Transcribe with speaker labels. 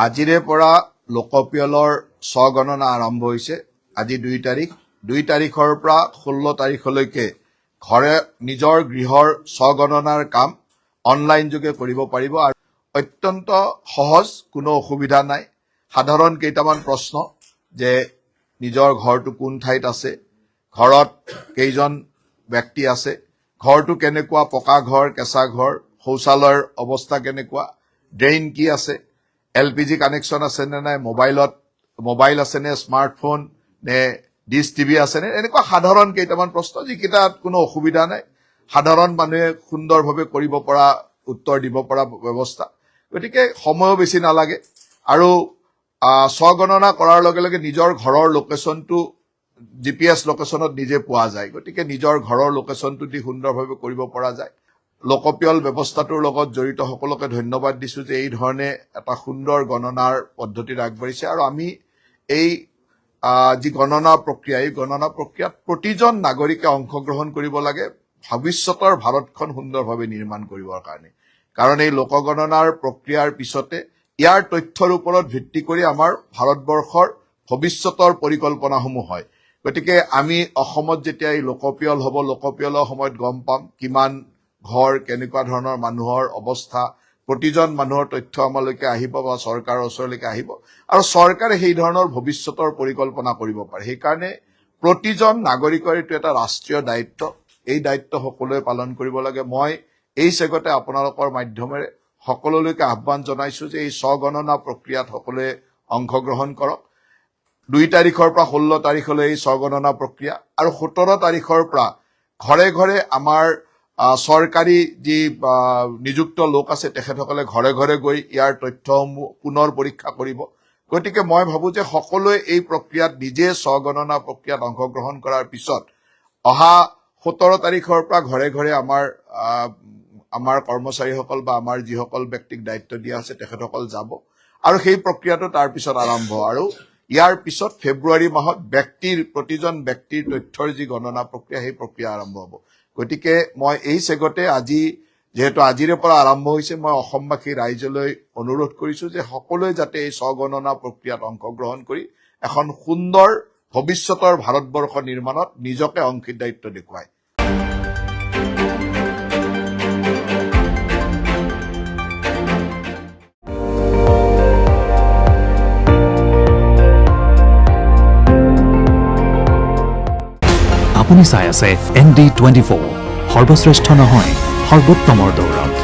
Speaker 1: আজিৰে পৰা লোকপিয়লৰ স্বগণনা আৰম্ভ হৈছে। আজি 2 তাৰিখ। 2 তাৰিখৰ পৰা 16 তাৰিখলৈকে ঘৰে নিজৰ গৃহৰ স্বগণনাৰ কাম অনলাইন যোগে কৰিব পাৰিব আৰু অত্যন্ত সহজ, কোনো অসুবিধা নাই। সাধাৰণ কেইটামান প্ৰশ্ন যে নিজৰ ঘৰটো কোন ঠাইত আছে, ঘৰত কেইজন ব্যক্তি আছে, ঘৰটো কেনেকুৱা, পকা ঘৰ, কেঁচা ঘৰ, শৌচালয়ৰ অৱস্থা কেনেকুৱা, ড্ৰেইন কি আছে, LPG কানেকশ্যন আছে নে নাই, মোবাইল আছে নে, স্মাৰ্টফোন নে, ডিছ টিভি আছে নে, এনেকুৱা সাধাৰণ কেইটামান প্ৰশ্ন যিকেইটাত কোনো অসুবিধা নাই, সাধাৰণ মানুহে সুন্দৰভাৱে কৰিব পৰা, উত্তৰ দিব পৰা ব্যৱস্থা। গতিকে সময়ো বেছি নালাগে আৰু স্বগণনা কৰাৰ লগে লগে নিজৰ ঘৰৰ লোকেশ্যনটো GPS লোকেশ্যনত নিজে পোৱা যায়। গতিকে নিজৰ ঘৰৰ লোকেশ্যনটো দি সুন্দৰভাৱে কৰিব পৰা যায়। লোকপিয়ল ব্যৱস্থাটোৰ লগত জড়িত সকলোকে ধন্যবাদ দিছো যে এই ধৰণে এটা সুন্দৰ গণনাৰ পদ্ধতিত আগবাঢ়িছে আৰু আমি এই যি গণনা প্ৰক্ৰিয়া, এই গণনা প্ৰক্ৰিয়াত প্ৰতিজন নাগৰিকে অংশগ্ৰহণ কৰিব লাগে ভৱিষ্যতৰ ভাৰতখন সুন্দৰভাৱে নিৰ্মাণ কৰিবৰ কাৰণে। কাৰণ এই লোকগণনাৰ প্ৰক্ৰিয়াৰ পিছতে ইয়াৰ তথ্যৰ ওপৰত ভিত্তি কৰি আমাৰ ভাৰতবৰ্ষৰ ভৱিষ্যতৰ পৰিকল্পনাসমূহ হয়। গতিকে আমি অসমত যেতিয়া এই লোকপিয়ল হ'ব, লোকপিয়লৰ সময়ত গম পাম কিমান ঘৰ, কেনেকুৱা ধৰণৰ মানুহৰ অৱস্থা, প্ৰতিজন মানুহৰ তথ্য আমালৈকে আহিব বা চৰকাৰৰ ওচৰলৈকে আহিব আৰু চৰকাৰে সেই ধৰণৰ ভৱিষ্যতৰ পৰিকল্পনা কৰিব পাৰে। সেইকাৰণে প্ৰতিজন নাগৰিকৰ এইটো এটা ৰাষ্ট্ৰীয় দায়িত্ব। এই দায়িত্ব সকলোৱে পালন কৰিব লাগে। মই এই চেগতে আপোনালোকৰ মাধ্যমেৰে সকলোলৈকে আহ্বান জনাইছো যে এই স্বগণনা প্ৰক্ৰিয়াত সকলোৱে অংশগ্ৰহণ কৰক। 2 তাৰিখৰ পৰা 16 তাৰিখলৈ এই স্বগণনা প্ৰক্ৰিয়া আৰু 17 তাৰিখৰ পৰা ঘৰে ঘৰে আমাৰ চৰকাৰী যি নিযুক্ত লোক আছে তেখেতসকলে ঘৰে ঘৰে গৈ ইয়াৰ তথ্যসমূহ পুনৰ পৰীক্ষা কৰিব। গতিকে মই ভাবো যে সকলোৱে এই প্ৰক্ৰিয়াত নিজে স্বগণনা প্ৰক্ৰিয়াত অংশগ্ৰহণ কৰাৰ পিছত অহা 17 তাৰিখৰ পৰা ঘৰে ঘৰে আমাৰ কৰ্মচাৰীসকল বা আমাৰ যিসকল ব্যক্তিক দায়িত্ব দিয়া আছে তেখেতসকল যাব আৰু সেই প্ৰক্ৰিয়াটো তাৰ পিছত আৰম্ভ আৰু ইয়াৰ পিছত ফেব্ৰুৱাৰী মাহত প্ৰতিজন ব্যক্তিৰ তথ্যৰ যি গণনা প্ৰক্ৰিয়া, সেই প্ৰক্ৰিয়া আৰম্ভ হ'ব। গতিকে মই এই চেগতে যিহেতু আজিৰে পৰা আৰম্ভ হৈছে, মই অসমবাসী ৰাইজলৈ অনুৰোধ কৰিছো যে সকলোৱে যাতে এই স্বগণনা প্ৰক্ৰিয়াত অংশগ্ৰহণ কৰি এখন সুন্দৰ ভৱিষ্যতৰ ভাৰতবৰ্ষ নিৰ্মাণত নিজকে অংশীদাৰিত্ব দেখুৱায়।
Speaker 2: আপুনি চাই আছে ND24, সৰ্বশ্ৰেষ্ঠ নহয়, সৰ্বোত্তমৰ দৌৰত।